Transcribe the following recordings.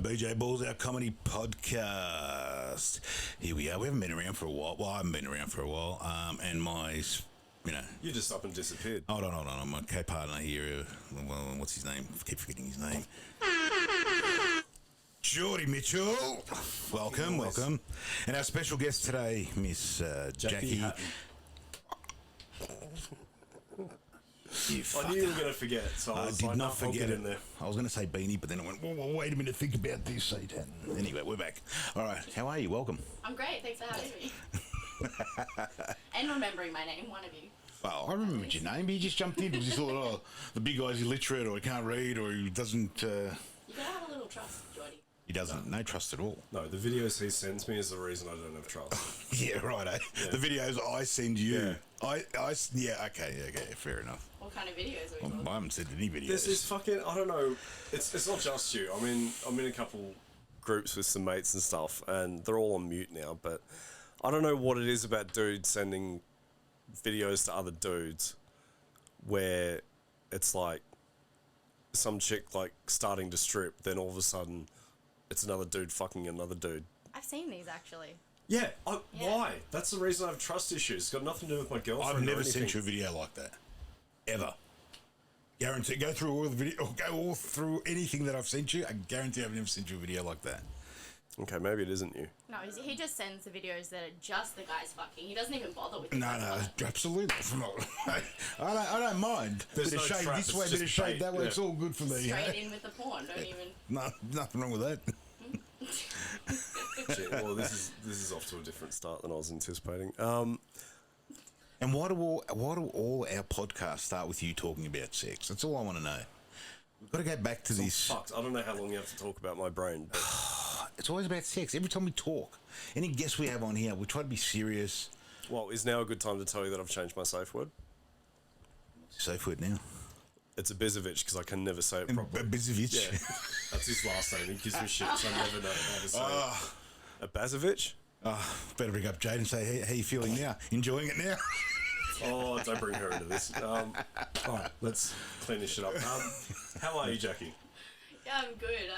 BJ Balls, our comedy podcast. Here we are. We haven't been around for a while. Well, I haven't been around for a while. And my, You just up and disappeared. Hold on. My co-partner here, what's his name? I keep forgetting his name. Geordie Mitchell. Welcome. And our special guest today, Miss Jackie Hatton. I knew you were going to forget, so I did not forget it. In there. I was going to say Beanie, but then I went, well, wait a minute, think about this, Satan. Anyway, we're back. All right, how are you? Welcome. I'm great, thanks for having me. And remembering my name, one of you. Well, I remembered your name, but you just jumped in. You just thought, the big guy's illiterate, or he can't read, or he doesn't... You gotta have a little trust, Geordie. He doesn't. No trust at all. No, the videos he sends me is the reason I don't have trust. Yeah, right, eh? Yeah. The videos I send you. Yeah. Okay, fair enough. What kind of videos are we talking? I haven't sent any videos. This is fucking, I don't know, it's not just you. I'm in a couple groups with some mates and stuff, and they're all on mute now, but I don't know what it is about dudes sending videos to other dudes where it's like some chick like starting to strip, then all of a sudden it's another dude fucking another dude. I've seen these actually. Yeah, why? That's the reason I have trust issues. It's got nothing to do with my girlfriend. I've never sent you a video like that. Ever. Guarantee. Go through all the video, or go all through anything that I've sent you. I guarantee I've never sent you a video like that. Okay, maybe it isn't you. No, he just sends the videos that are just the guys fucking. He doesn't even bother with No, absolutely not. I don't mind. There's bit of shade trap, this way, bit of shade that way. Yeah. It's all good for me. Straight in with the porn. Don't even. No, nothing wrong with that. Shit, well, this is off to a different start than I was anticipating. And why do all our podcasts start with you talking about sex? That's all I want to know. We've got to go back to this. Fucked. I don't know how long you have to talk about my brain. But it's always about sex. Every time we talk, any guests we have on here, we try to be serious. Well, is now a good time to tell you that I've changed my safe word? Safe word now? It's a Bizovich because I can never say it properly. A Bizovich? Yeah. That's his last name. He gives me shit, so I never know how to say it. A Bazovich? Better bring up Jade and say, how you feeling now? Enjoying it now? Oh, don't bring her into this. All right, let's clean this shit up. How are you, Jackie? Yeah, I'm good.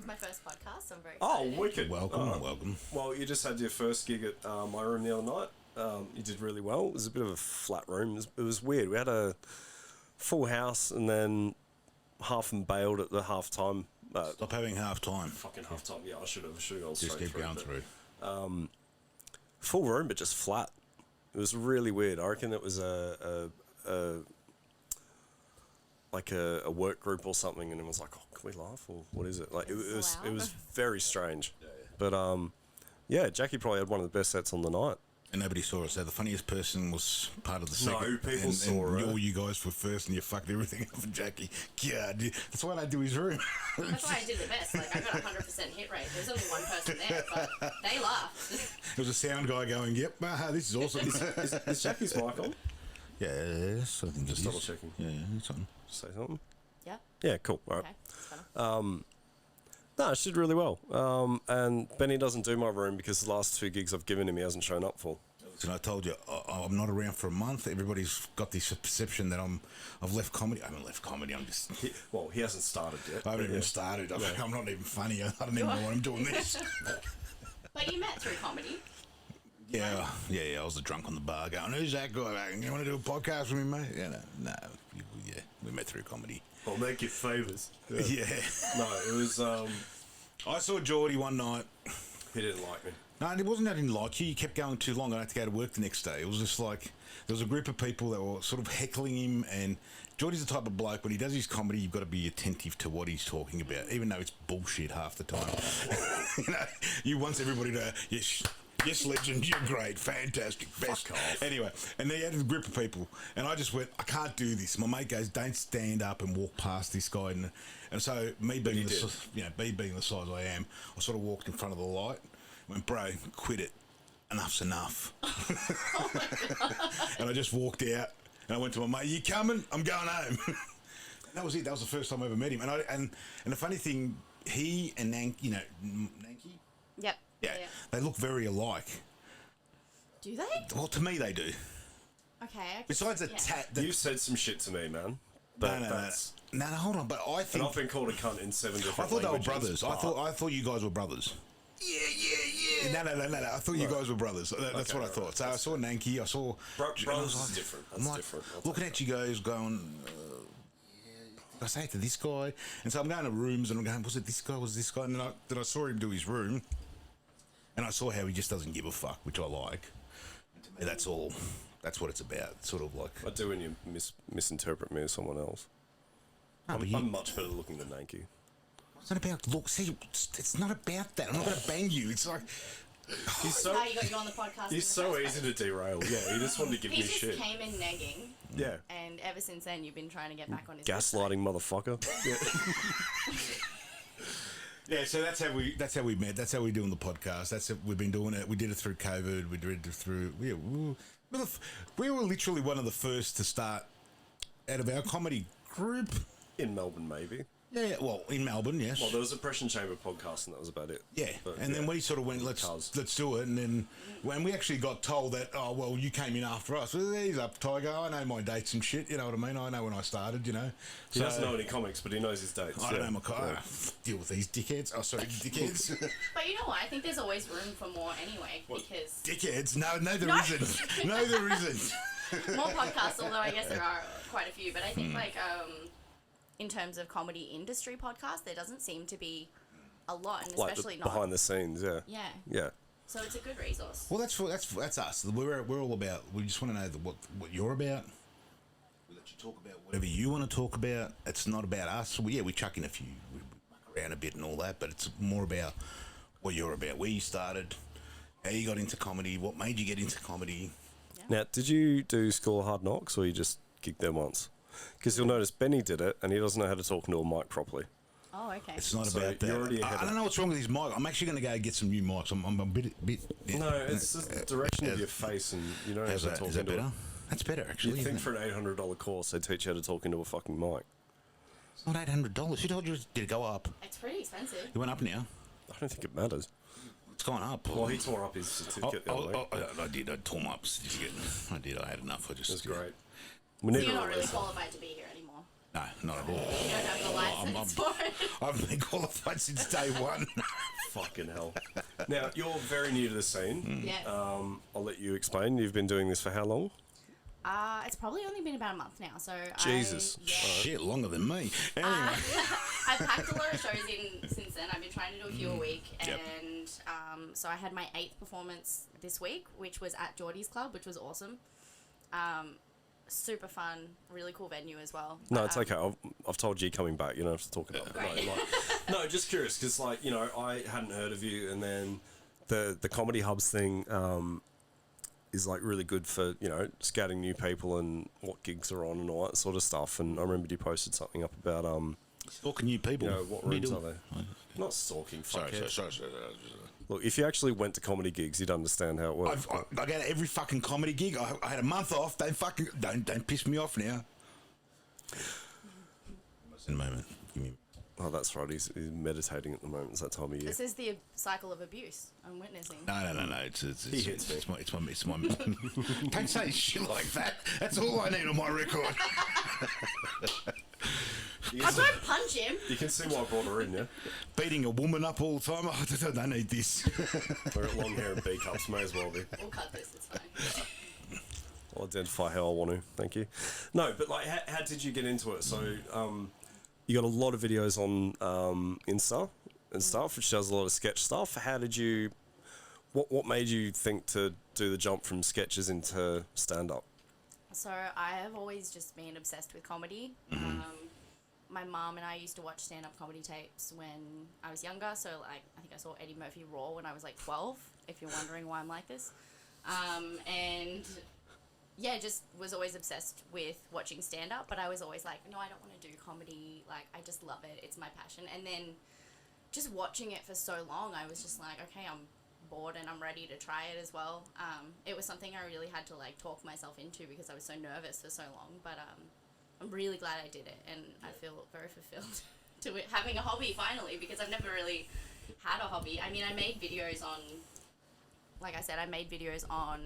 My first podcast, I'm very excited. Oh, wicked. Welcome. Well, you just had your first gig at my room the other night. You did really well. It was a bit of a flat room. It was weird. We had a full house and then half them bailed at the half time. Stop having half time. Fucking half time. Yeah, I should have gone just straight keep going through. Full room, but just flat. It was really weird. I reckon it was a work group or something, and it was like, oh, can we laugh or what is it? Like it was very strange. Yeah. But Jackie probably had one of the best sets on the night. And nobody saw us. So the funniest person was part of the second. No, people saw it. All you guys were first, and you fucked everything up for Jackie. God, that's why I do his room. That's why I did the best. Like I got 100% hit rate. There's only one person there, but they laughed. There was a sound guy going, "Yep, this is awesome." Is Jackie's mic on? Yes, I think just double checking. Yeah, it's on. Say something. Yeah. Yeah, cool. All right. Okay. No, she did really well. And Benny doesn't do my room because the last 2 gigs I've given him, he hasn't shown up for. And I told you, I'm not around for a month. Everybody's got this perception that I've left comedy. I haven't left comedy. I'm just... He hasn't started yet. I haven't even started. I'm not even funny. I don't even know why I'm doing this. But you met through comedy. Yeah. I was a drunk on the bar going, who's that guy? You want to do a podcast with me, mate? No. We met through comedy. I'll make you favours. Yeah. No, it was... I saw Geordie one night. He didn't like me. No, it wasn't that I didn't like you. You kept going too long. I had to go to work the next day. It was just like there was a group of people that were sort of heckling him. And Geordie's the type of bloke, when he does his comedy, you've got to be attentive to what he's talking about, even though it's bullshit half the time. You want everybody to, yes, legend, you're great, fantastic, best. Fuck off. Anyway, and they had a group of people, and I just went, I can't do this. My mate goes, don't stand up and walk past this guy. And so me being the size I am, I sort of walked in front of the light. Went, bro, quit it. Enough's enough. Oh my God. And I just walked out and I went to my mate, you coming? I'm going home. And that was it. That was the first time I ever met him. And the funny thing, he and Nanki. Yep. Yeah, they look very alike. Do they? Well, to me, they do. Okay. Besides the tat, You said some shit to me, man. But no, hold on. But I think and I've been called a cunt in 7 different I thought they were languages, brothers. I thought you guys were brothers. Yeah. No. I thought you guys were brothers. That's Okay, what I thought. So I saw Nanki. I saw Brothers is different. That's I'm like, different. I'll looking take at you guys, going. I say it to this guy, and so I'm going to rooms and I'm going, was it this guy? Was this guy? And then I saw him do his room, and I saw how he just doesn't give a fuck, which I like. And to me, that's all. That's what it's about. Sort of like. I do when you misinterpret me as someone else. No, but I'm much better looking than Nanki. It's not about look. See, it's not about that. I'm not going to bang you. It's like. He's so How you got you on the podcast? he's so easy to derail. Yeah, he just wanted to give He me just shit. came in negging, Yeah. and ever since then you've been trying to get back on his. Gaslighting motherfucker. Yeah, so that's how we met. That's how we do on the podcast. That's it. We've been doing it. We did it through COVID. We did it through. Yeah, we were literally one of the first to start out of our comedy group. In Melbourne, maybe. Yeah, well, in Melbourne, yes. Well, there was a Press and Chamber podcast, and that was about it. Yeah, But, and then we sort of went, let's do it, and then when we actually got told that, oh well, you came in after us. Well, he's up, Tiger. I know my dates and shit. You know what I mean? I know when I started. You know. He doesn't know any comics, but he knows his dates. I don't know my car. Deal with these dickheads. Oh, sorry, dickheads. But you know what? I think there's always room for more anyway, because Dickheads? No, there isn't. No, there isn't. more podcasts. Although I guess there are quite a few, but I think in terms of comedy industry podcasts, there doesn't seem to be a lot, and Like especially not behind the scenes, yeah. Yeah. Yeah. So it's a good resource. Well, that's us. We're all about. We just want to know what you're about. We let you talk about whatever you want to talk about. It's not about us. We chuck in a few, we muck around a bit and all that, but it's more about what you're about, where you started, how you got into comedy, what made you get into comedy. Now, did you do School of Hard Knocks, or you just gigged there once? Because you'll notice Benny did it, and he doesn't know how to talk into a mic properly. Oh, okay. It's not So about you're that. already ahead I don't of- know what's wrong with his mic. I'm actually going to go get some new mics. I'm a bit. Yeah. No, it's just the direction of your face, and you don't know how How's to that? talk Is that into better? it. That's better, actually. You'd think isn't for it? an $800 course, they'd teach you how to talk into a fucking mic. It's not $800. Who told you did it go up? It's pretty expensive. It went up now. I don't think it matters. It's gone up. Well, he tore up his certificate the other week. I did. I tore my certificate. I did. I had enough. I just. It was great. So you're not really qualified to be here anymore. No, not at all. You don't have the license for it. I've been qualified since day one. Fucking hell. Now, you're very new to the scene. Yeah. I'll let you explain. You've been doing this for how long? It's probably only been about a month now. So Jesus. Shit, longer than me. Anyway. I've packed a lot of shows in since then. I've been trying to do a few a week, Yep. and so I had my 8th performance this week, which was at Geordie's Club, which was awesome. Super fun, really cool venue as well. No, it's okay. I've told you coming back. You don't have to talk about it. Great. No, just curious, because, like, you know, I hadn't heard of you, and then the Comedy Hubs thing is, like, really good for, you know, scouting new people and what gigs are on and all that sort of stuff. And I remember you posted something up about, Stalking new people. you know, what are you rooms are doing? they? Not stalking, Sorry. fuckhead. Look, if you actually went to comedy gigs, you'd understand how it works. I go to every fucking comedy gig. I had a month off. Don't piss me off now. In a moment. Give me. Oh, that's right. He's meditating at the moment. It's that time of year. This is the cycle of abuse I'm witnessing. No. It's He hits me. it's my. Don't say shit like that. That's all I need on my record. I don't punch him. You can see why I brought her in, yeah? Beating a woman up all the time. Oh, I don't need this. We're at long hair and B cups. May as well be. We'll cut this. It's fine. I'll identify how I want to. Thank you. No, but like, how did you get into it? So, you got a lot of videos on Insta and stuff, which does a lot of sketch stuff. How did you? What made you think to do the jump from sketches into stand up? So I have always just been obsessed with comedy. My mum and I used to watch stand-up comedy tapes when I was younger. So, like, I think I saw Eddie Murphy Raw when I was, like, 12, if you're wondering why I'm like this. And, yeah, just was always obsessed with watching stand-up. But I was always like, no, I don't want to do comedy. Like, I just love it. It's my passion. And then just watching it for so long, I was just like, okay, I'm bored and I'm ready to try it as well. It was something I really had to, like, talk myself into because I was so nervous for so long. But I'm really glad I did it, and I feel very fulfilled to it, having a hobby finally, because I've never really had a hobby. I mean, I made videos on, like I said, I made videos on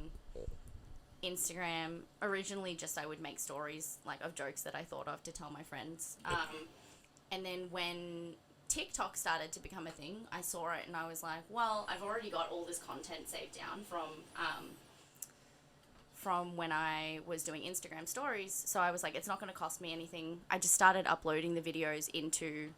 Instagram. Originally, just I would make stories like of jokes that I thought of to tell my friends. And then when TikTok started to become a thing, I saw it and I was like, well, I've already got all this content saved down from when I was doing Instagram stories. So I was like, it's not going to cost me anything. I just started uploading the videos into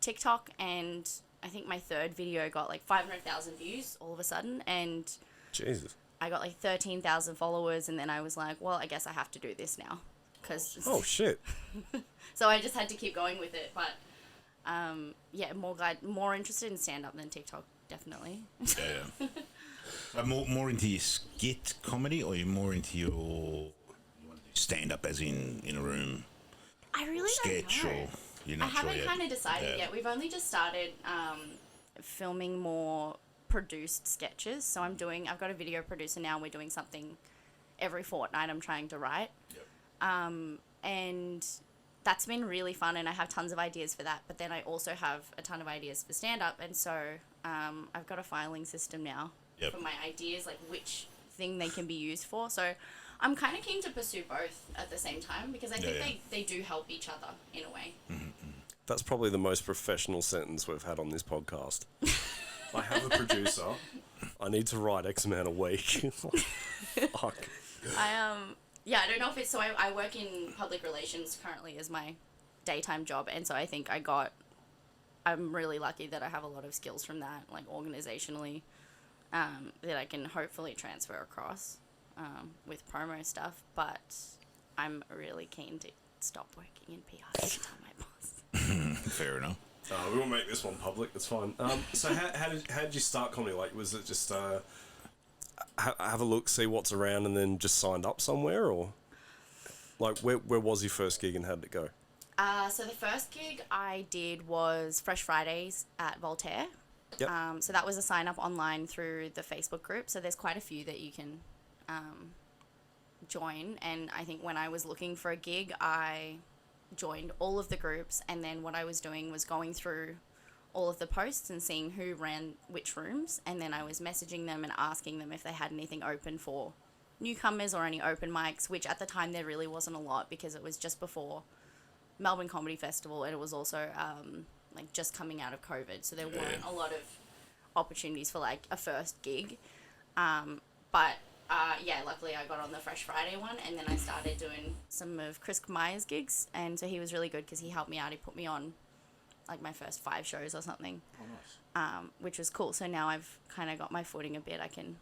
TikTok, and I think my third video got like 500,000 views all of a sudden, and Jesus. I got like 13,000 followers, and then I was like, well, I guess I have to do this now. Oh, shit. So I just had to keep going with it, but yeah, more interested in stand-up than TikTok, definitely. Yeah. More into your skit comedy, or you're more into your stand-up as in a room? I really sketch, don't know. or you're not I haven't sure yet? kind of decided yet. We've only just started filming more produced sketches. So I've got a video producer now. We're doing something every fortnight I'm trying to write. Yep. And that's been really fun, and I have tons of ideas for that. But then I also have a ton of ideas for stand-up, and so I've got a filing system now for my ideas, like which thing they can be used for. So I'm kind of keen to pursue both at the same time, because I think they do help each other in a way. Mm-hmm. That's probably the most professional sentence we've had on this podcast. I have a producer. I need to write X amount a week. Fuck. Yeah, I don't know if it's, so I work in public relations currently as my daytime job, and so I think I'm really lucky that I have a lot of skills from that, like organizationally, that I can hopefully transfer across with promo stuff, but I'm really keen to stop working in PR and tell my boss. Fair enough. We won't make this one public. That's fine. So how did you start comedy? Like, was it just Have a look, see what's around, and then just signed up somewhere, or like where was your first gig and how did it go? So the first gig I did was Fresh Fridays at Voltaire. Yep. So that was a sign up online through the Facebook group. So there's quite a few that you can join. And I think when I was looking for a gig, I joined all of the groups. And then what I was doing was going through all of the posts and seeing who ran which rooms. And then I was messaging them and asking them if they had anything open for newcomers or any open mics, which at the time there really wasn't a lot, because it was just before Melbourne Comedy Festival, and it was also like just coming out of COVID, so there weren't a lot of opportunities for like a first gig. But luckily I got on the Fresh Friday one, and then I started doing some of Chris Meyer's gigs, and so he was really good because he helped me out. He put me on like my first 5 shows or something. Oh, nice. Which was cool. So now I've kind of got my footing a bit. I can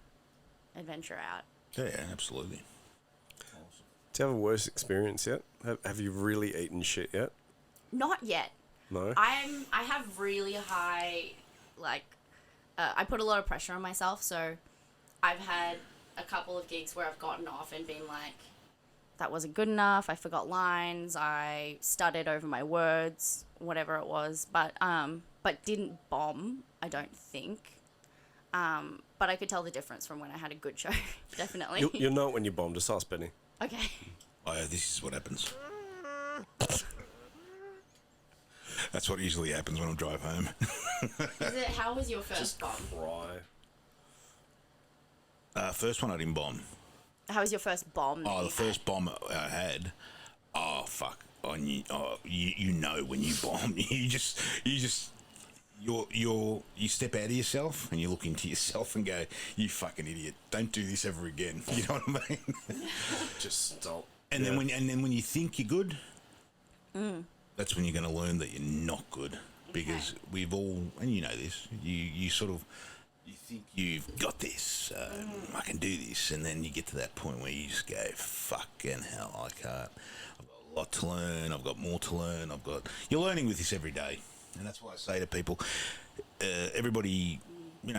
adventure out. Yeah, absolutely. Do you have a worse experience yet? Have you really eaten shit yet? Not yet. No. I have really high, like, I put a lot of pressure on myself. So I've had a couple of gigs where I've gotten off and been like, that wasn't good enough. I forgot lines. I stuttered over my words, whatever it was. But didn't bomb, I don't think. But I could tell the difference from when I had a good show, definitely. You'll know it when you bomb. Just ask Benny. Okay. Oh, yeah, this is what happens. That's what usually happens when I drive home. How was your first bomb? Cry. First one I didn't bomb. How was your first bomb? Oh, the first bomb I had. Oh, fuck. You know when you bomb. You step out of yourself and you look into yourself and go, you fucking idiot, don't do this ever again. You know what I mean? just stop? And then when you think you're good, that's when you're going to learn that you're not good. Because we've all, and you know this, you sort of, you think you've got this, I can do this, and then you get to that point where you just go, fucking hell, I can't. I've got a lot to learn, I've got more to learn, you're learning with this every day. And that's why I say to people, everybody,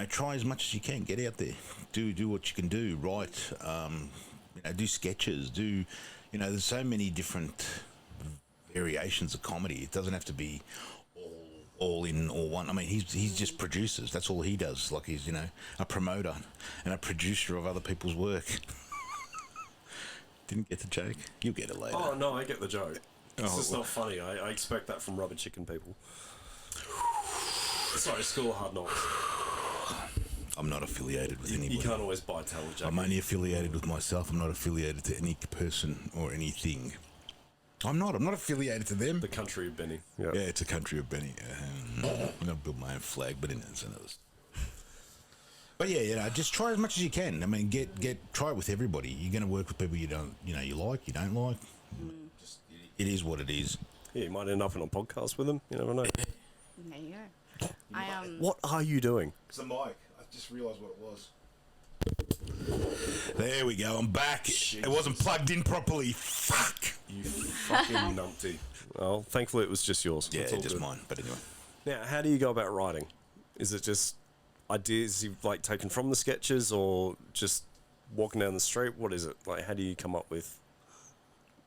try as much as you can. Get out there, do what you can do. Write, do sketches. There's so many different variations of comedy. It doesn't have to be all in or one. I mean, he's just produces. That's all he does. Like he's a promoter and a producer of other people's work. Didn't get the joke. You'll get it later. Oh no, I get the joke. It's Oh, just not funny. I expect that from rubber chicken people. Sorry, School of Hard Knocks. I'm not affiliated with anybody. You can't always buy talent, Jackie. I'm only affiliated with myself. I'm not affiliated to any person or anything. I'm not affiliated to them. The country of Benny. Yeah, it's a country of Benny. I'm going to build my own flag, but it's another. But yeah, just try as much as you can. I mean, try it with everybody. You're going to work with people you don't like, you don't like. Just, it is what it is. Yeah, you might end up in a podcast with them. You never know. There you go. What are you doing? It's the mic. I just realised what it was. There we go. I'm back. Jesus. It wasn't plugged in properly. Fuck. You fucking numpty. Well, thankfully it was just yours. Yeah, It's all just good. mine. But anyway. Now, how do you go about writing? Is it just ideas you've like taken from the sketches, or just walking down the street? What is it like? How do you come up with?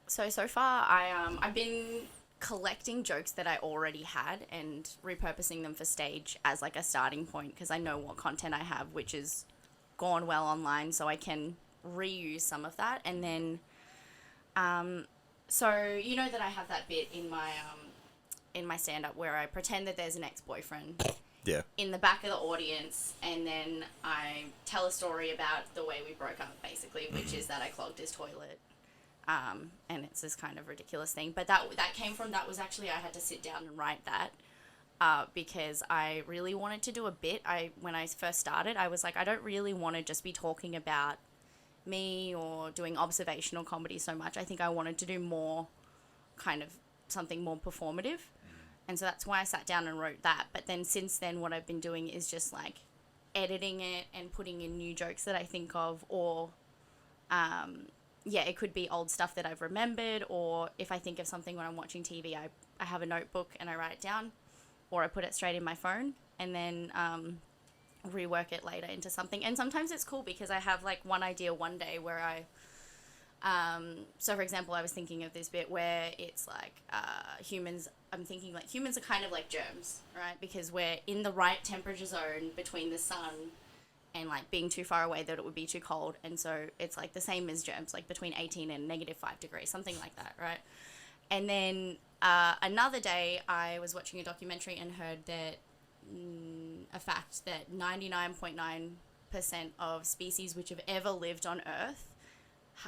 So far, I've been collecting jokes that I already had and repurposing them for stage as like a starting point, because I know what content I have, which is gone well online, so I can reuse some of that. And then, so you know that I have that bit in my stand-up where I pretend that there's an ex-boyfriend Yeah. in the back of the audience, and then I tell a story about the way we broke up, basically, which is that I clogged his toilet. And it's this kind of ridiculous thing. But that came from, that was actually, I had to sit down and write that because I really wanted to do a bit. When I first started, I was like, I don't really want to just be talking about me or doing observational comedy so much. I think I wanted to do more kind of something more performative. And so that's why I sat down and wrote that. But then since then, what I've been doing is just like editing it and putting in new jokes that I think of, or it could be old stuff that I've remembered, or if I think of something when I'm watching TV, I have a notebook and I write it down, or I put it straight in my phone and then rework it later into something. And sometimes it's cool because I have like one idea one day where so for example, I was thinking of this bit where it's like humans are kind of like germs, right? Because we're in the right temperature zone between the sun and like being too far away that it would be too cold. And so it's like the same as germs, like between 18 and -5 degrees, something like that, right? And then another day I was watching a documentary and heard that a fact that 99.9% of species which have ever lived on Earth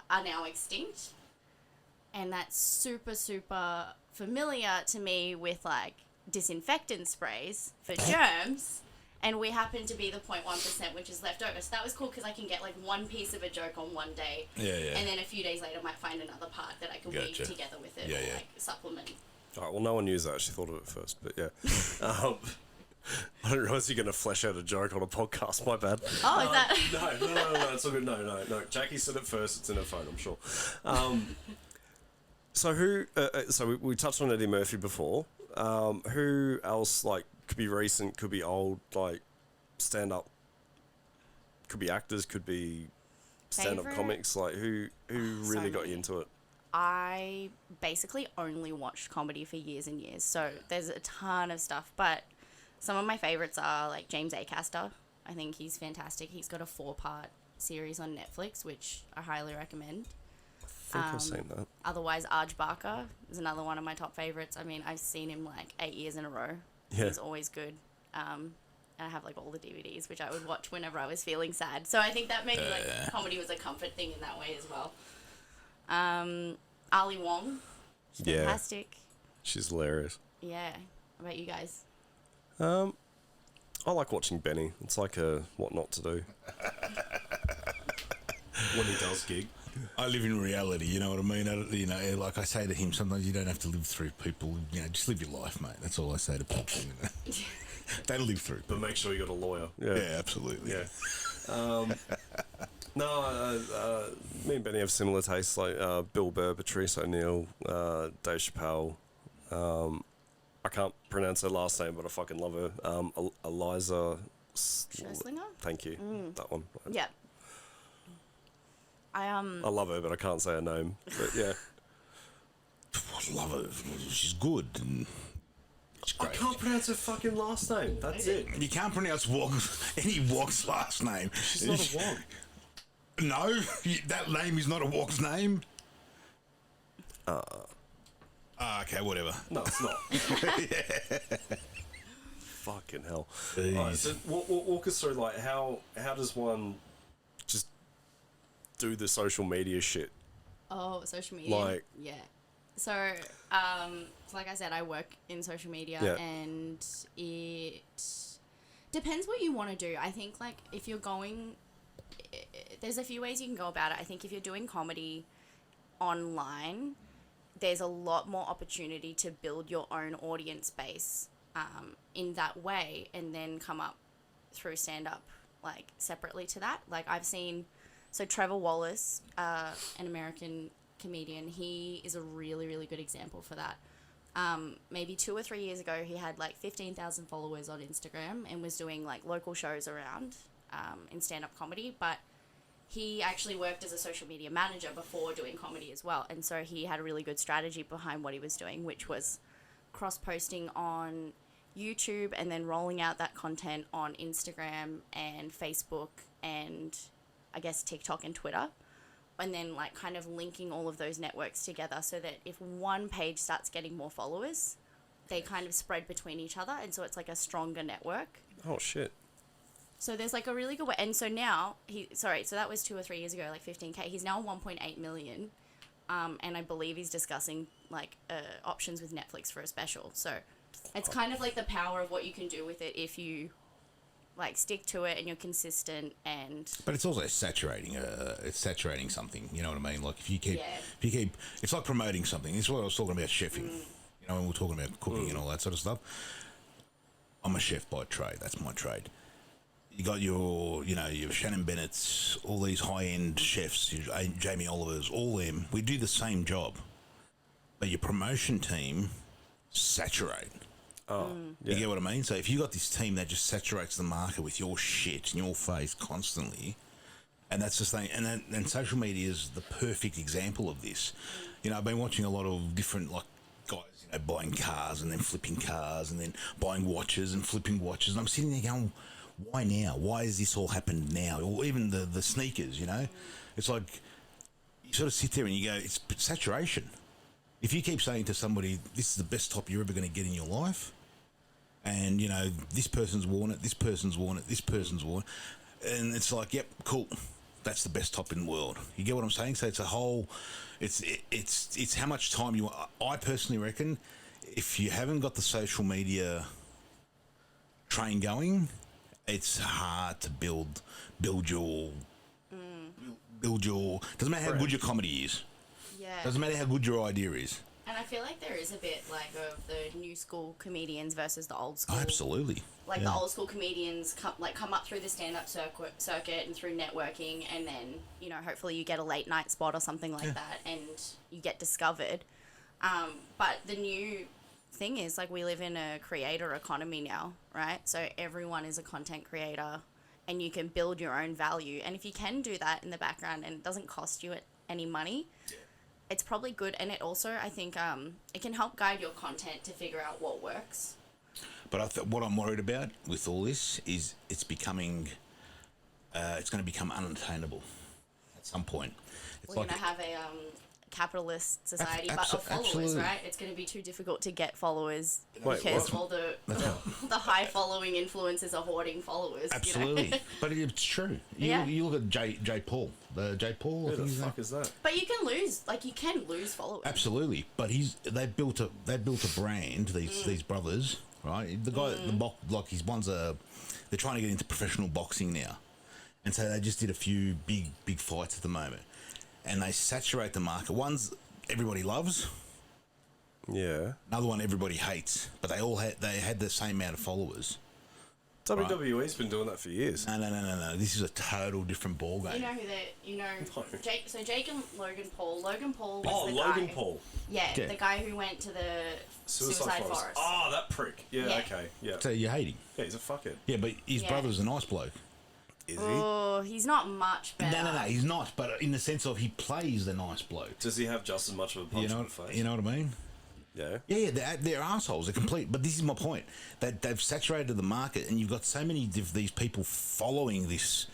are now extinct. And that's super, super familiar to me with like disinfectant sprays for germs. And we happen to be the 0.1% which is left over. So that was cool because I can get like one piece of a joke on one day. Yeah. And then a few days later I might find another part that I can weave together with it, or like supplement. All right. Well, no one used that. She thought of it first, but yeah. I didn't realize you're going to flesh out a joke on a podcast. My bad. Oh, is that? No, it's all good. No. Jackie said it first. It's in her phone, I'm sure. So who? So we touched on Eddie Murphy before. Who else? Like, could be recent, could be old. Like, stand up. Could be actors. Could be stand up Favorite? comics. Like, who really got you into it? I basically only watched comedy for years and years, so there's a ton of stuff, but some of my favorites are like James Acaster. I think he's fantastic. He's got a 4-part series on Netflix, which I highly recommend. I think I've seen that. Otherwise, Arj Barker is another one of my top favorites. I mean, I've seen him like 8 years in a row. Yeah. He's always good. And I have like all the DVDs, which I would watch whenever I was feeling sad. So I think that maybe like comedy was a comfort thing in that way as well. Ali Wong, she's fantastic. She's hilarious. Yeah. How about you guys? I like watching Benny. It's like a what not to do. When he does gig. I live in reality, you know what I mean? Like I say to him, sometimes you don't have to live through people. Just live your life, mate. That's all I say to people. Don't live through people. But make sure you got a lawyer. Yeah, absolutely. Yeah. Me and Benny have similar tastes, like Bill Burr, Patrice O'Neill, Dave Chappelle. I can't pronounce her last name, but I fucking love her. Eliza Scherzlinger? Thank you. That one. Yeah. I love her, but I can't say her name. But yeah. I love her. She's good. And she's I great. can't pronounce her fucking last name. That's it. You can't pronounce any Wog's last name. She's not a Wog. No, that name is not a Wog's name. Okay, whatever. No, it's not. Fucking hell. Jeez. Alright, so walk us through, like, how does one just do the social media shit? Oh, social media. Like- yeah. So, like I said, I work in social media, Yeah. and it depends what you want to do. I think, like, if you're going, there's a few ways you can go about it. I think if you're doing comedy online, there's a lot more opportunity to build your own audience base in that way, and then come up through stand-up, like, separately to that. Like, I've seen, so Trevor Wallace, an American comedian, he is a really, really good example for that. Maybe 2 or 3 years ago, he had like 15,000 followers on Instagram and was doing like local shows around in stand-up comedy, but he actually worked as a social media manager before doing comedy as well, and so he had a really good strategy behind what he was doing, which was cross-posting on YouTube and then rolling out that content on Instagram and Facebook and I guess TikTok and Twitter, and then like kind of linking all of those networks together so that if one page starts getting more followers, they kind of spread between each other, and so it's like a stronger network. Oh, shit. So there's like a really good way, and so now so that was 2 or 3 years ago, like 15K. He's now 1.8 million, and I believe he's discussing like options with Netflix for a special. So it's kind of like the power of what you can do with it if you like stick to it and you're consistent. And But it's also saturating. It's saturating something. You know what I mean? Like if you keep, it's like promoting something. This is what I was talking about chefing. You know, when we're talking about cooking and all that sort of stuff. I'm a chef by trade. That's my trade. You got your Shannon Bennett's, all these high-end chefs, Jamie Oliver's, all them. We do the same job, but your promotion team saturate. Oh, You get what I mean? So if you got this team that just saturates the market with your shit in your face constantly, and that's the thing, and social media is the perfect example of this. You know, I've been watching a lot of different like guys, you know, buying cars and then flipping cars and then buying watches and flipping watches, and I'm sitting there going, why now? Why has this all happened now? Or even the sneakers, you know? It's like you sort of sit there and you go, it's saturation. If you keep saying to somebody, this is the best top you're ever going to get in your life, and, you know, this person's worn it, this person's worn it, this person's worn it, and it's like, yep, cool, that's the best top in the world. You get what I'm saying? So it's a whole, it's how much time you want. I personally reckon if you haven't got the social media train going, it's hard to build your doesn't matter how good your comedy is. yeah. Doesn't matter how good your idea is. And I feel like there is a bit like of the new school comedians versus the old school. Oh, absolutely. Like the old school comedians come up through the stand-up circuit and through networking, and then, you know, hopefully you get a late night spot or something like that, and you get discovered. But the new thing is, like, we live in a creator economy now, right? So everyone is a content creator, and you can build your own value. And if you can do that in the background and it doesn't cost you any money, it's probably good. And it also, I think, it can help guide your content to figure out what works. But what I'm worried about with all this is it's becoming, it's going to become unattainable at some point. We're going to have a capitalist society, but of followers, absolutely. right? It's going to be too difficult to get followers Wait, because what? all the high following influencers are hoarding followers. Absolutely. You know? But it's true. Yeah. You look at Jay Paul. Jay Paul. I Who think the his fuck name. is that? But you can lose followers. Absolutely. But they built a brand. These brothers, right? The guy, his one's they're trying to get into professional boxing now, and so they just did a few big fights at the moment, and they saturate the market. One's everybody loves. Yeah. Another one everybody hates, but they had the same amount of followers. WWE's been doing that for years. No. This is a total different ballgame. You know, Jake and Logan Paul. Logan Paul was Oh, the Logan guy. Paul. Yeah, Yeah. the guy who went to the Suicide Forest. Oh, that prick. Yeah, Yeah. okay. Yeah. So you hate him. Yeah, he's a fuckhead. Yeah, but his Yeah. brother's a nice bloke. Is he? Oh, he's not much better. No, he's not. But in the sense of he plays the nice bloke. Does he have just as much of a punch You know, in the face? you know what I mean? Yeah. Yeah, they're assholes. They're complete. But this is my point. They've saturated the market, and you've got so many of these people following this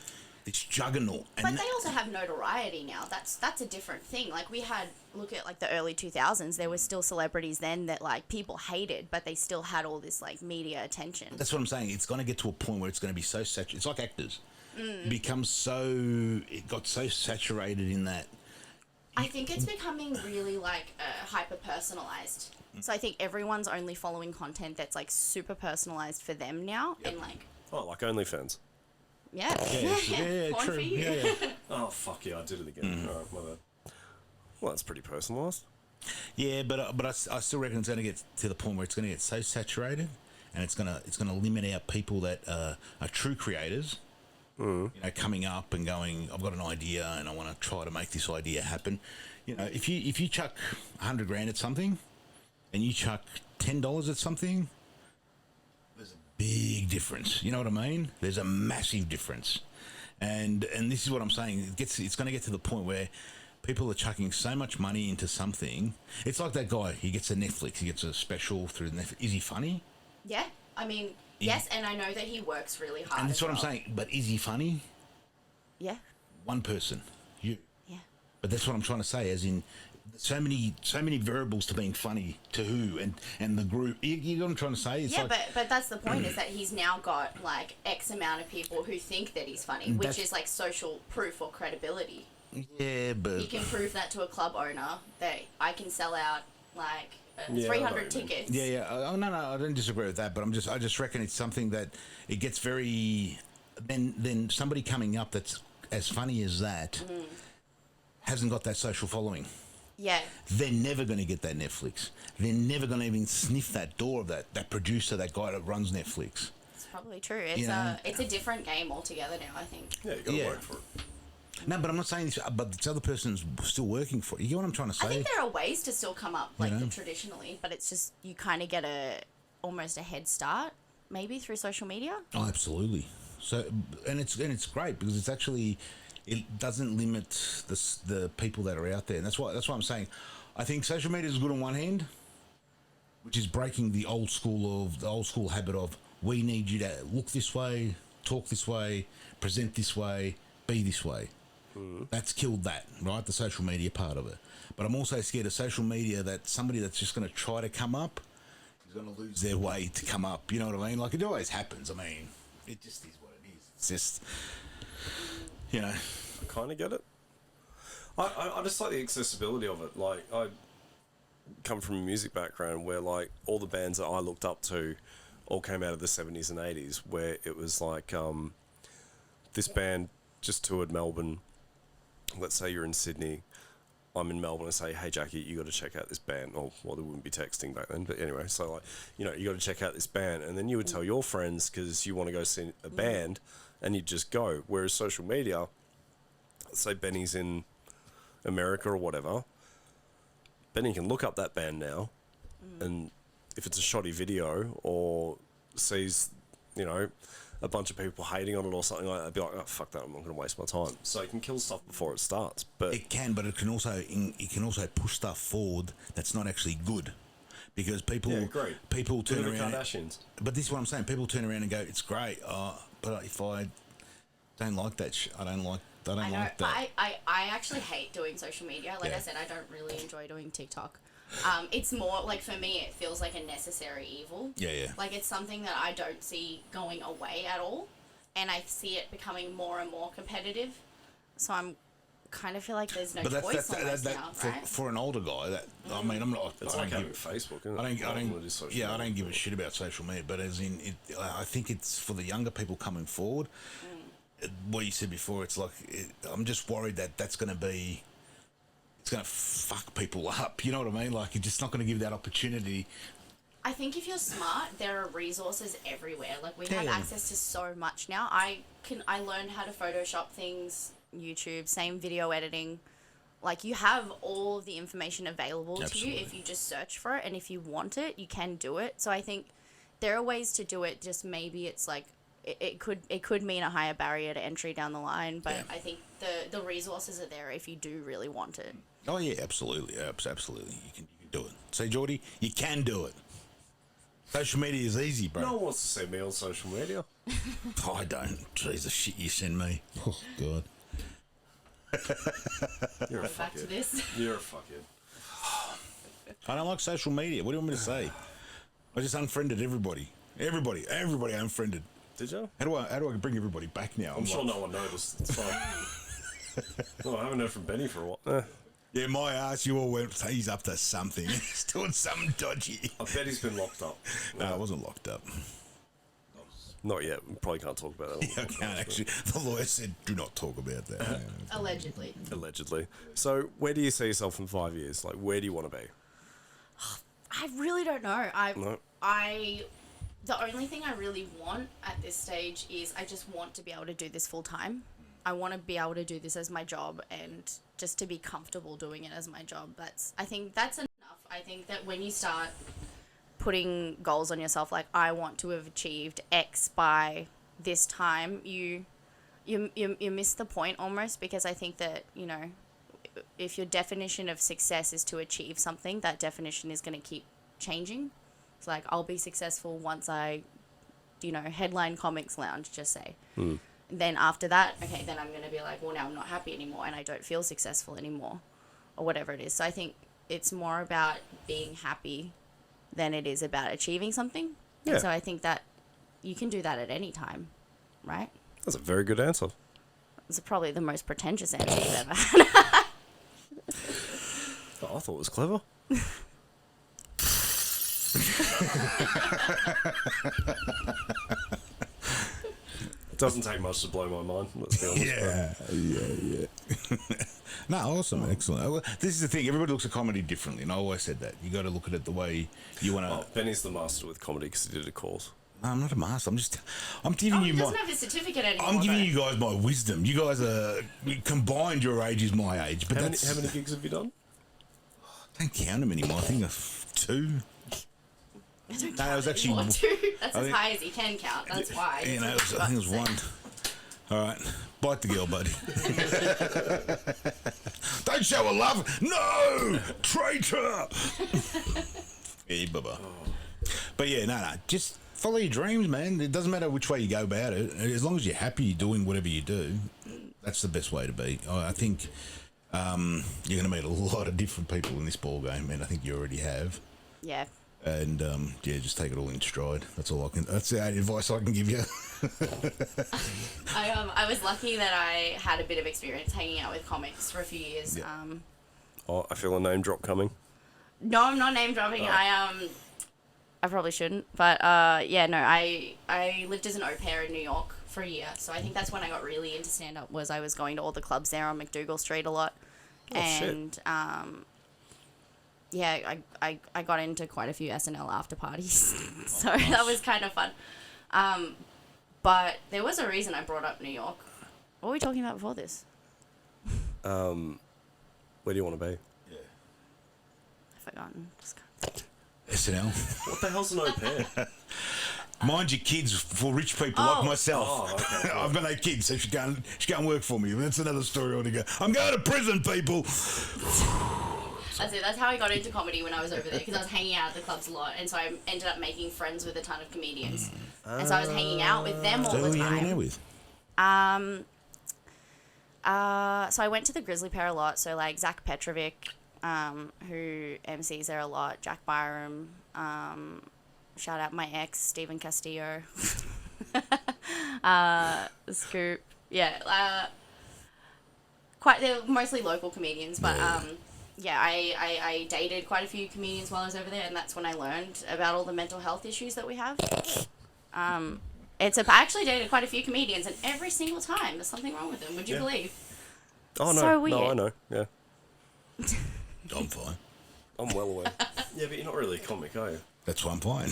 this juggernaut. But they also have notoriety now. That's a different thing. Like look at like the early 2000s. There were still celebrities then that like people hated, but they still had all this like media attention. That's what I'm saying. It's going to get to a point where it's going to be so saturated. It's like actors. It got so saturated in that. I think it's becoming really like hyper personalized. So I think everyone's only following content that's like super personalized for them now, and like. Oh, like OnlyFans. Yeah. Yeah, Porn true. for you. Yeah. Oh, fuck yeah, I did it again. Alright, my bad. Well, that's pretty personalised. Yeah, but I still reckon it's going to get to the point where it's going to get so saturated, and it's going to limit out people that are true creators. You know, coming up and going, I've got an idea and I want to try to make this idea happen. You know, if you chuck $100,000 at something, and you chuck $10 at something, there's a big difference. You know what I mean? There's a massive difference, and this is what I'm saying. It's going to get to the point where people are chucking so much money into something. It's like that guy. He gets a Netflix. He gets a special through Netflix. Is he funny? Yeah. I mean. Yes, and I know that he works really hard. And that's what I'm saying. But is he funny? Yeah. One person, you. Yeah. But that's what I'm trying to say. As in, so many variables to being funny to who and the group. You know what I'm trying to say? It's yeah, but that's the point is that he's now got like X amount of people who think that he's funny, which is like social proof or credibility. Yeah, but You can prove that to a club owner that I can sell out like. Yeah, 300 tickets. Yeah. Oh no, I don't disagree with that. But I just reckon it's something that it gets very. Then somebody coming up that's as funny as that hasn't got that social following. Yeah. They're never going to get that Netflix. They're never going to even sniff that door of that producer, that guy that runs Netflix. It's probably true. It's it's a different game altogether now, I think. Yeah, you got to work for it. No, but I'm not saying this. But this other person's still working for it. You get what I'm trying to say? I think there are ways to still come up like traditionally, but it's just you kind of get almost a head start maybe through social media. Oh, absolutely. So, and it's great because it's actually it doesn't limit the people that are out there, and that's why I'm saying I think social media is good on one hand, which is breaking the old school habit of we need you to look this way, talk this way, present this way, be this way. That's killed that, right? The social media part of it. But I'm also scared of social media that somebody that's just going to try to come up is going to lose their way to come up. You know what I mean? Like it always happens. I mean, it just is what it is. It's just, you know. I kind of get it. I just like the accessibility of it. Like, I come from a music background where, like, all the bands that I looked up to all came out of the 70s and 80s, where it was like this band just toured Melbourne. Let's say you're in Sydney, I'm in Melbourne, and say, hey Jackie, you got to check out this band. Well, they wouldn't be texting back then, but anyway, so like, you know, you got to check out this band, and then you would tell your friends because you want to go see a band, and you'd just go. Whereas social media, let's say Benny's in America or whatever, Benny can look up that band now, and if it's a shoddy video or sees, you know, a bunch of people hating on it or something like that, I'd be like, oh, fuck that, I'm not going to waste my time. So you can kill stuff before it starts. But it can also push stuff forward that's not actually good. Because people turn around. Kardashians. But this is what I'm saying. People turn around and go, it's great, but if I don't like that, I don't like that. I actually hate doing social media. Like I said, I don't really enjoy doing TikTok. It's more like for me it feels like a necessary evil. Yeah. Like it's something that I don't see going away at all, and I see it becoming more and more competitive. So I'm kind of feel like there's no choice almost now, right? For an older guy, I mean, I'm not. It's like having Facebook, isn't it? I don't give a shit about social media, but as in, I think it's for the younger people coming forward. What you said before, it's like I'm just worried that that's going to be. It's going to fuck people up. You know what I mean? Like, you're just not going to give that opportunity. I think if you're smart, there are resources everywhere. Like, we have access to so much now. I learned how to Photoshop things, YouTube, same video editing. Like, you have all of the information available to you if you just search for it. And if you want it, you can do it. So I think there are ways to do it. Just maybe it's like, it could mean a higher barrier to entry down the line. But I think the resources are there if you do really want it. Oh yeah, absolutely, absolutely. You can do it. Say, Geordie, you can do it. Social media is easy, bro. No one wants to see me on social media. I don't. Jeez, the shit you send me. Oh, God. You're a Go back to fuckhead. this. You're a fuckhead. I don't like social media. What do you want me to say? I just unfriended everybody. Everybody unfriended. Did you? How do I bring everybody back now? I'm sure no one noticed. It's fine. No, I haven't heard from Benny for a while. Yeah, my ass, you all went, he's up to something. He's doing something dodgy. I bet he's been locked up. No, I wasn't locked up. Not yet. We probably can't talk about that. I can't actually. The lawyer said, do not talk about that. Allegedly. Allegedly. So, where do you see yourself in 5 years? Like, where do you want to be? I really don't know. No. The only thing I really want at this stage is I just want to be able to do this full time. I want to be able to do this as my job and just to be comfortable doing it as my job. I think that's enough. I think that when you start putting goals on yourself, like I want to have achieved X by this time, you miss the point almost, because I think that, you know, if your definition of success is to achieve something, that definition is going to keep changing. It's like, I'll be successful once I, you know, headline Comics Lounge, just say. Then after that, okay, then I'm going to be like, well, now I'm not happy anymore and I don't feel successful anymore, or whatever it is. So I think it's more about being happy than it is about achieving something. Yeah. And so I think that you can do that at any time, right? That's a very good answer. It's probably the most pretentious answer you've ever had. Oh, I thought it was clever. It doesn't take much to blow my mind, let's be honest. Yeah. No, awesome, excellent. Well, this is the thing. Everybody looks at comedy differently, and I always said that. You got to look at it the way you want to. Oh, Benny's the master with comedy because he did a course. No, I'm not a master. I'm giving you He my. doesn't have his certificate anymore. I'm giving though. you guys my wisdom. You guys are combined. Your age is my age, but How that's many gigs have you done? don't count them anymore. I think that's 2. I don't No, it was count actually- anymore, too. That's I as think- high as he can count. That's why. You know, I think it was 1. All right, bite the girl, buddy. Don't show her love. No, traitor. Hey, bubba. But yeah, no. Just follow your dreams, man. It doesn't matter which way you go about it. As long as you're happy doing whatever you do, that's the best way to be. I think you're going to meet a lot of different people in this ball game, and I think you already have. Yeah. And yeah, just take it all in stride. That's all I can. That's the only advice I can give you. I was lucky that I had a bit of experience hanging out with comics for a few years. Yeah. Oh, I feel a name drop coming. No, I'm not name dropping. Oh. I probably shouldn't, but yeah, no, I lived as an au pair in New York for a year, so I think that's when I got really into stand up. Was I was going to all the clubs there on McDougal Street a lot, Oh, shit. and yeah, I got into quite a few SNL after parties, so that was kind of fun. But there was a reason I brought up New York. What were we talking about before this? Where do you want to be? I've forgotten. SNL. What the hell's an au pair? Mind your kids for rich people like myself. Oh, okay. I've got no kids, so she can't work for me. That's another story altogether. I'm going to prison, people. That's it. That's how I got into comedy when I was over there, because I was hanging out at the clubs a lot, and so I ended up making friends with a ton of comedians, and so I was hanging out with them all So the who are you hanging out time. with? So I went to the Grizzly Pair a lot. So like Zach Petrovic, who MCs there a lot. Jack Byram. Shout out my ex Stephen Castillo. Scoop. Yeah. They're mostly local comedians, but yeah, I dated quite a few comedians while I was over there, and that's when I learned about all the mental health issues that we have. I actually dated quite a few comedians, and every single time there's something wrong with them. Would you believe? Oh, no. So No, weird. I know. Yeah. I'm fine. I'm well aware. Yeah, but you're not really a comic, are you? That's why I'm fine.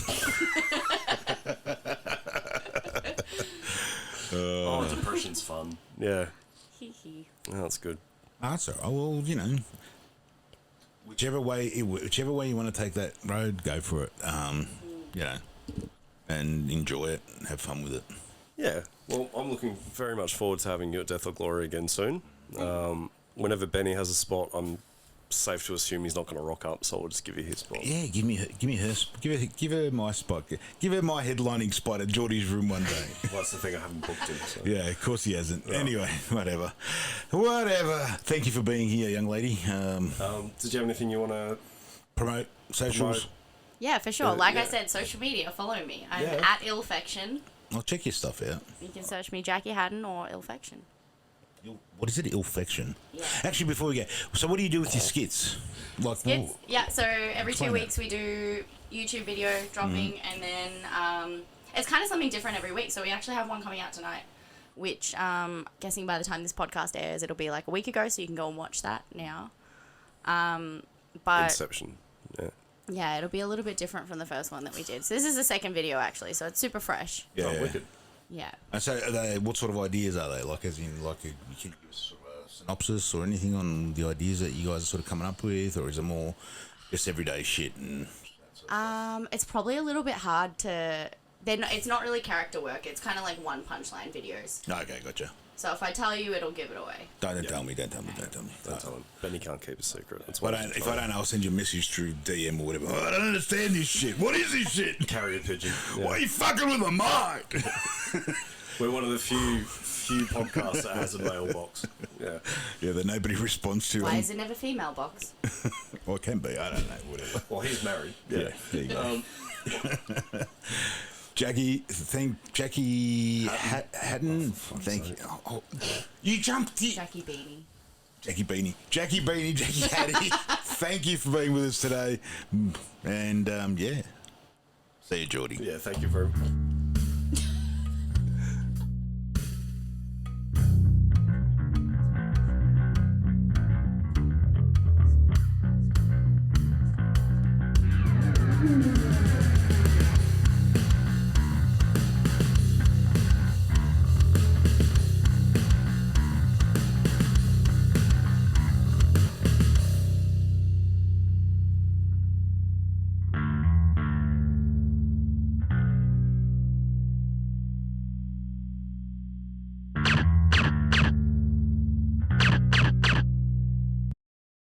Oh, depression's fun. Yeah. Hee hee. Oh, that's good. That's all right. Well, you know, whichever way you want to take that road, go for it. You know, and enjoy it and have fun with it. Yeah. Well, I'm looking very much forward to having you at Death or Glory again soon. Whenever Benny has a spot, I'm safe to assume he's not going to rock up, so we'll just give you his spot. Yeah, give her my spot. Give her my headlining spot at Geordie's room one day. Well, that's the thing, I haven't booked him. So. Yeah, of course he hasn't. Yeah. Anyway, whatever. Thank you for being here, young lady. Did you have anything you want to Promote socials. Yeah, for sure. Like I yeah. said, social media, follow me. I'm Yeah. at Illfection. I'll check your stuff out. You can search me Jackie Hatton or Illfection. What is it? Illfection. Yeah. Actually, before we go, so what do you do with your skits? Like, Skits? Yeah, so every Explain 2 that. weeks we do YouTube video dropping, and then it's kind of something different every week. So we actually have one coming out tonight, which guessing by the time this podcast airs, it'll be like a week ago, so you can go and watch that now. But Inception? Yeah. yeah, it'll be a little bit different from the first one that we did. So this is the second video actually, so it's super fresh. yeah. Oh, wicked. Yeah. And so, what sort of ideas are they? Like, as in, like, can you give us sort of a synopsis or anything on the ideas that you guys are sort of coming up with, or is it more just everyday shit? And It's probably a little bit hard to. It's not really character work. It's kind of like one punchline videos. okay, gotcha. So if I tell you, it'll give it away. Don't tell me. Don't tell me. Don't tell him. Benny can't keep a secret. That's If I don't know, I'll send you a message through DM or whatever. Oh, I don't understand this shit. What is this shit? Carry a pigeon. Why are you fucking with my mic? We're one of the few podcasts that has a mailbox. Yeah. Yeah, that nobody responds to. Why is it never female box? Well, it can be. I don't know. Whatever. Well, he's married. Yeah, there you go. Jackie Hatton. Thank you. Oh, you jumped it. Jackie Beanie. Jackie Hattie. Thank you for being with us today. And yeah, see you, Geordie. Yeah, thank you very much.